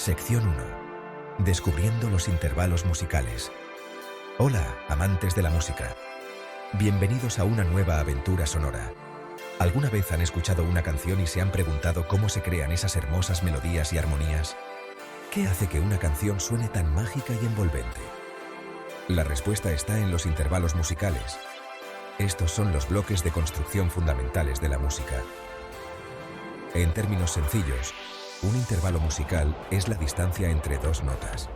Sección 1. Descubriendo los intervalos musicales. Hola, amantes de la música. Bienvenidos a una nueva aventura sonora. ¿Alguna vez han escuchado una canción y se han preguntado cómo se crean esas hermosas melodías y armonías? ¿Qué hace que una canción suene tan mágica y envolvente? La respuesta está en los intervalos musicales. Estos son los bloques de construcción fundamentales de la música. En términos sencillos, un intervalo musical es la distancia entre dos notas.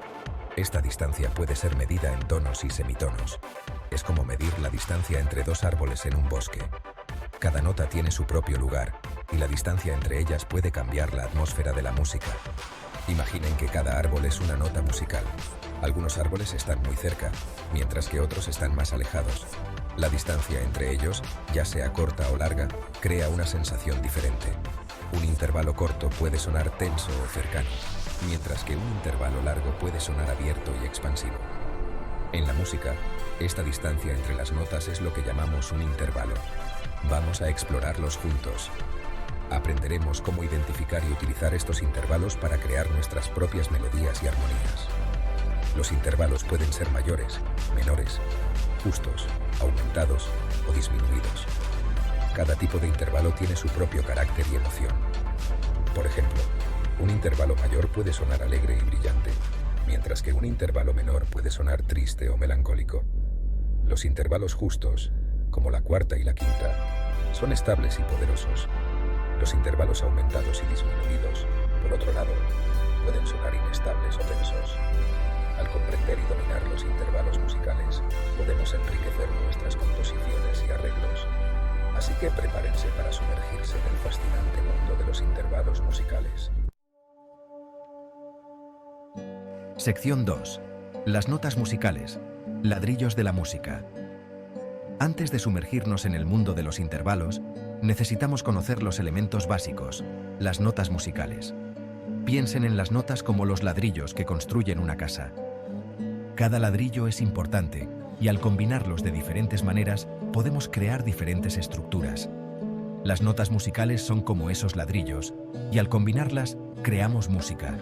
Esta distancia puede ser medida en tonos y semitonos. Es como medir la distancia entre dos árboles en un bosque. Cada nota tiene su propio lugar, y la distancia entre ellas puede cambiar la atmósfera de la música. Imaginen que cada árbol es una nota musical. Algunos árboles están muy cerca, mientras que otros están más alejados. La distancia entre ellos, ya sea corta o larga, crea una sensación diferente. Un intervalo corto puede sonar tenso o cercano, mientras que un intervalo largo puede sonar abierto y expansivo. En la música, esta distancia entre las notas es lo que llamamos un intervalo. Vamos a explorarlos juntos. Aprenderemos cómo identificar y utilizar estos intervalos para crear nuestras propias melodías y armonías. Los intervalos pueden ser mayores, menores, justos, aumentados o disminuidos. Cada tipo de intervalo tiene su propio carácter y emoción. Por ejemplo, un intervalo mayor puede sonar alegre y brillante, mientras que un intervalo menor puede sonar triste o melancólico. Los intervalos justos, como la cuarta y la quinta, son estables y poderosos. Los intervalos aumentados y disminuidos, por otro lado, pueden sonar inestables o tensos. Al comprender y dominar los intervalos musicales, podemos enriquecer nuestras composiciones y arreglos. Así que prepárense para sumergirse en el fascinante mundo de los intervalos musicales. Sección 2. Las notas musicales. Ladrillos de la música. Antes de sumergirnos en el mundo de los intervalos, necesitamos conocer los elementos básicos, las notas musicales. Piensen en las notas como los ladrillos que construyen una casa. Cada ladrillo es importante y al combinarlos de diferentes maneras podemos crear diferentes estructuras. Las notas musicales son como esos ladrillos y al combinarlas creamos música.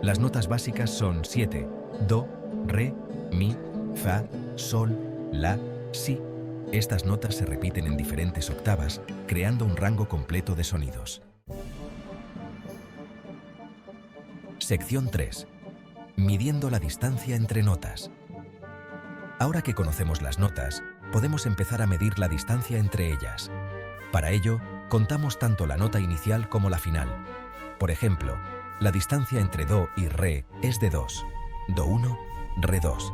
Las notas básicas son 7, do, re, mi, fa, sol, la, si. Estas notas se repiten en diferentes octavas, creando un rango completo de sonidos. Sección 3. Midiendo la distancia entre notas. Ahora que conocemos las notas, podemos empezar a medir la distancia entre ellas. Para ello, contamos tanto la nota inicial como la final. Por ejemplo, la distancia entre do y re es de 2, do 1, re 2.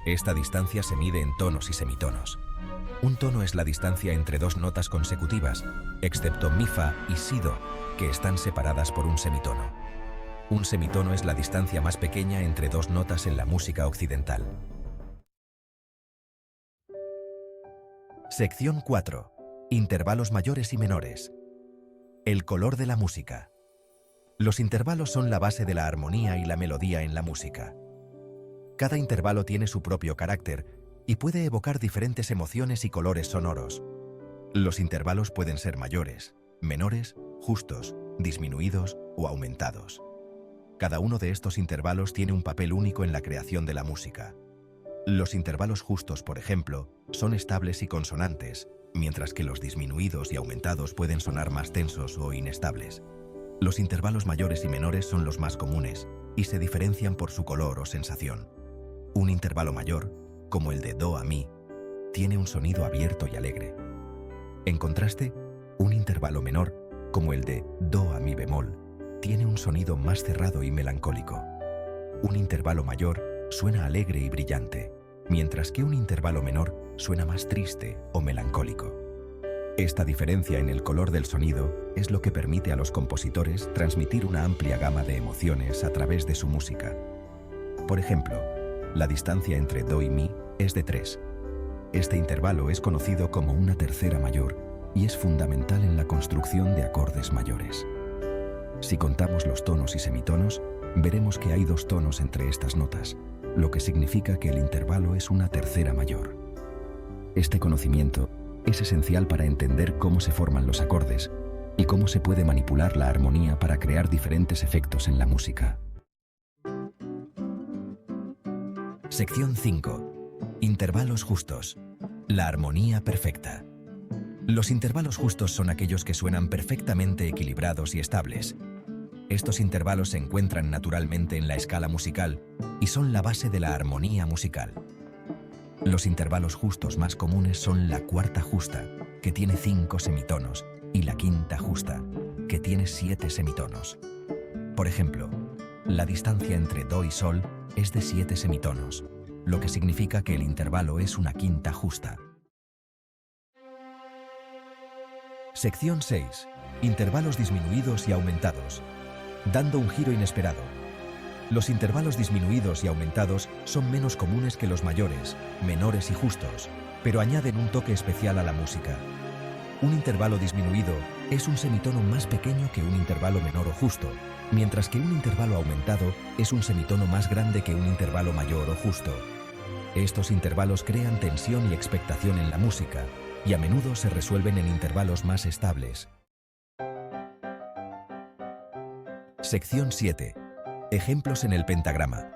Esta distancia se mide en tonos y semitonos. Un tono es la distancia entre dos notas consecutivas, excepto mi, fa y si, do, que están separadas por un semitono. Un semitono es la distancia más pequeña entre dos notas en la música occidental. Sección 4. Intervalos mayores y menores. El color de la música. Los intervalos son la base de la armonía y la melodía en la música. Cada intervalo tiene su propio carácter y puede evocar diferentes emociones y colores sonoros. Los intervalos pueden ser mayores, menores, justos, disminuidos o aumentados. Cada uno de estos intervalos tiene un papel único en la creación de la música. Los intervalos justos, por ejemplo, son estables y consonantes, mientras que los disminuidos y aumentados pueden sonar más tensos o inestables. Los intervalos mayores y menores son los más comunes y se diferencian por su color o sensación. Un intervalo mayor, como el de do a mi, tiene un sonido abierto y alegre. En contraste, un intervalo menor, como el de do a mi bemol, tiene un sonido más cerrado y melancólico. Un intervalo mayor suena alegre y brillante, mientras que un intervalo menor suena más triste o melancólico. Esta diferencia en el color del sonido es lo que permite a los compositores transmitir una amplia gama de emociones a través de su música. Por ejemplo, la distancia entre do y mi es de 3. Este intervalo es conocido como una tercera mayor y es fundamental en la construcción de acordes mayores. Si contamos los tonos y semitonos, veremos que hay 2 tonos entre estas notas, lo que significa que el intervalo es una tercera mayor. Este conocimiento es esencial para entender cómo se forman los acordes y cómo se puede manipular la armonía para crear diferentes efectos en la música. Sección 5. Intervalos justos. La armonía perfecta. Los intervalos justos son aquellos que suenan perfectamente equilibrados y estables. Estos intervalos se encuentran naturalmente en la escala musical y son la base de la armonía musical. Los intervalos justos más comunes son la cuarta justa, que tiene 5 semitonos, y la quinta justa, que tiene 7 semitonos. Por ejemplo, la distancia entre do y sol es de 7 semitonos, lo que significa que el intervalo es una quinta justa. Sección 6. Intervalos disminuidos y aumentados. Dando un giro inesperado. Los intervalos disminuidos y aumentados son menos comunes que los mayores, menores y justos, pero añaden un toque especial a la música. Un intervalo disminuido es un semitono más pequeño que un intervalo menor o justo, mientras que un intervalo aumentado es un semitono más grande que un intervalo mayor o justo. Estos intervalos crean tensión y expectación en la música, y a menudo se resuelven en intervalos más estables. Sección 7. Ejemplos en el pentagrama.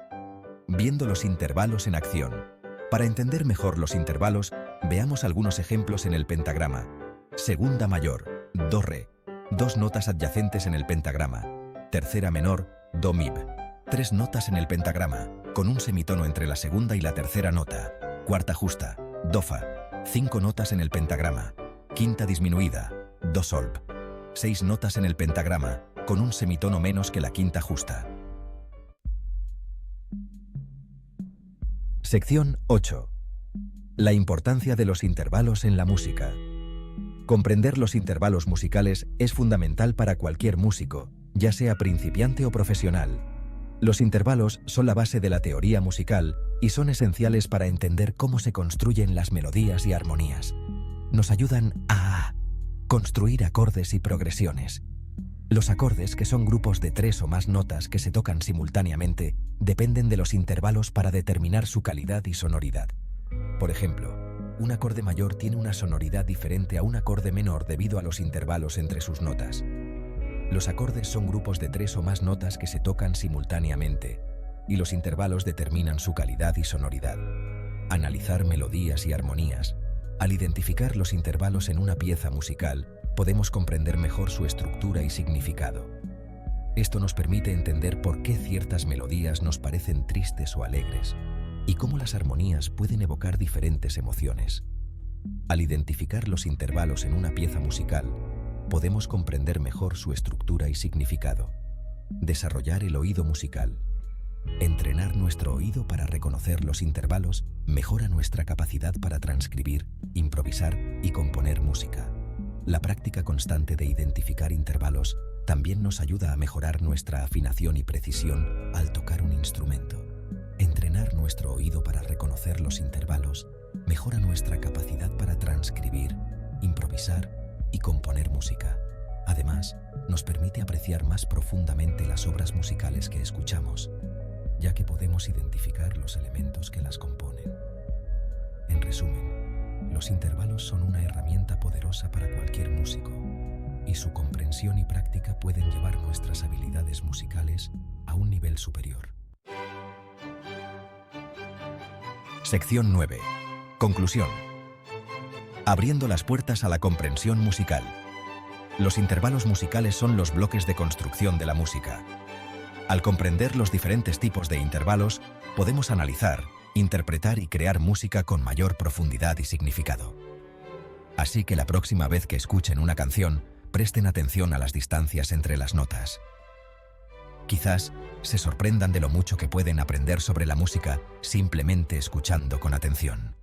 Viendo los intervalos en acción. Para entender mejor los intervalos, veamos algunos ejemplos en el pentagrama. Segunda mayor, do re, 2 notas adyacentes en el pentagrama. Tercera menor, do mib, 3 notas en el pentagrama, con un semitono entre la segunda y la tercera nota. Cuarta justa, do fa, 5 notas en el pentagrama. Quinta disminuida, do solb, 6 notas en el pentagrama, con un semitono menos que la quinta justa. Sección 8. La importancia de los intervalos en la música. Comprender los intervalos musicales es fundamental para cualquier músico, ya sea principiante o profesional. Los intervalos son la base de la teoría musical y son esenciales para entender cómo se construyen las melodías y armonías. Nos ayudan a construir acordes y progresiones. Los acordes, que son grupos de 3 o más notas que se tocan simultáneamente, dependen de los intervalos para determinar su calidad y sonoridad. Por ejemplo, un acorde mayor tiene una sonoridad diferente a un acorde menor debido a los intervalos entre sus notas. Los acordes son grupos de 3 o más notas que se tocan simultáneamente, y los intervalos determinan su calidad y sonoridad. Analizar melodías y armonías. Al identificar los intervalos en una pieza musical, podemos comprender mejor su estructura y significado. Esto nos permite entender por qué ciertas melodías nos parecen tristes o alegres, y cómo las armonías pueden evocar diferentes emociones. Al identificar los intervalos en una pieza musical, podemos comprender mejor su estructura y significado. Desarrollar el oído musical. Entrenar nuestro oído para reconocer los intervalos mejora nuestra capacidad para transcribir, improvisar y componer música. La práctica constante de identificar intervalos también nos ayuda a mejorar nuestra afinación y precisión al tocar un instrumento. Entrenar nuestro oído para reconocer los intervalos mejora nuestra capacidad para transcribir, improvisar y componer música. Además, nos permite apreciar más profundamente las obras musicales que escuchamos, ya que podemos identificar los elementos que las componen. En resumen, los intervalos son una herramienta poderosa para cualquier músico, y su comprensión y práctica pueden llevar nuestras habilidades musicales a un nivel superior. Sección 9. Conclusión. Abriendo las puertas a la comprensión musical. Los intervalos musicales son los bloques de construcción de la música. Al comprender los diferentes tipos de intervalos, podemos analizar, interpretar y crear música con mayor profundidad y significado. Así que la próxima vez que escuchen una canción, presten atención a las distancias entre las notas. Quizás se sorprendan de lo mucho que pueden aprender sobre la música simplemente escuchando con atención.